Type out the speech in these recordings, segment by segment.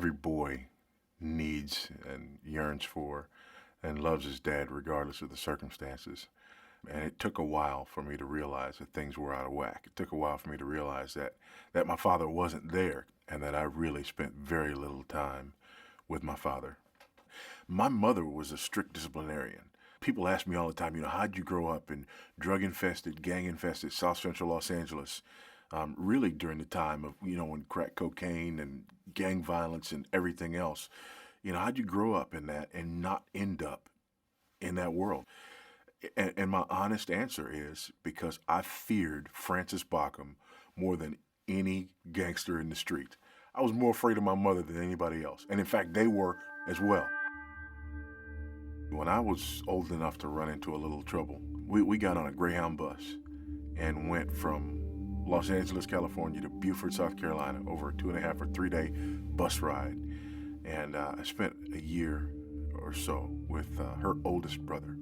every boy needs and yearns for and loves his dad regardless of the circumstances. And it took a while for me to realize that things were out of whack. It took a while for me to realize that my father wasn't there and that I really spent very little time with my father. My mother was a strict disciplinarian. People ask me all the time, how'd you grow up in drug-infested, gang-infested South Central Los Angeles, really during the time of, when crack cocaine and gang violence and everything else. How'd you grow up in that and not end up in that world? And my honest answer is because I feared Francis Bockham more than any gangster in the street. I was more afraid of my mother than anybody else. And in fact, they were as well. When I was old enough to run into a little trouble, we got on a Greyhound bus and went from Los Angeles, California to Beaufort, South Carolina over a 2.5 or 3 day bus ride. And I spent a year or so with her oldest brother,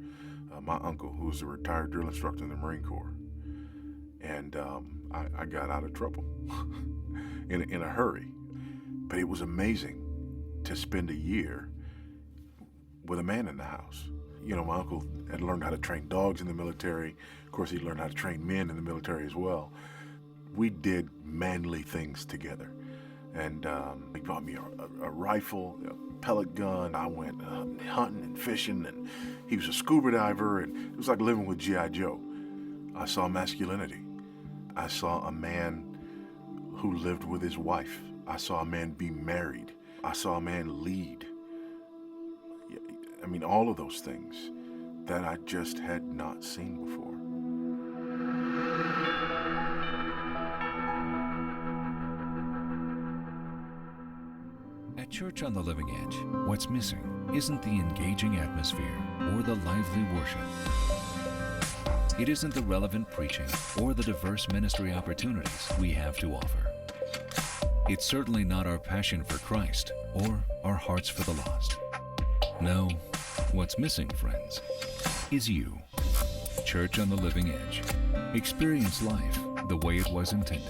my uncle, who was a retired drill instructor in the Marine Corps. And I got out of trouble in a hurry. But it was amazing to spend a year with a man in the house. My uncle had learned how to train dogs in the military. Of course, he learned how to train men in the military as well. We did manly things together. And he bought me a rifle, a pellet gun. I went hunting and fishing, and he was a scuba diver, and it was like living with G.I. Joe. I saw masculinity. I saw a man who lived with his wife. I saw a man be married. I saw a man lead. All of those things that I just had not seen before. At Church on the Living Edge, what's missing isn't the engaging atmosphere or the lively worship. It isn't the relevant preaching or the diverse ministry opportunities we have to offer. It's certainly not our passion for Christ or our hearts for the lost. No, what's missing, friends, is you. Church on the Living Edge. Experience life the way it was intended.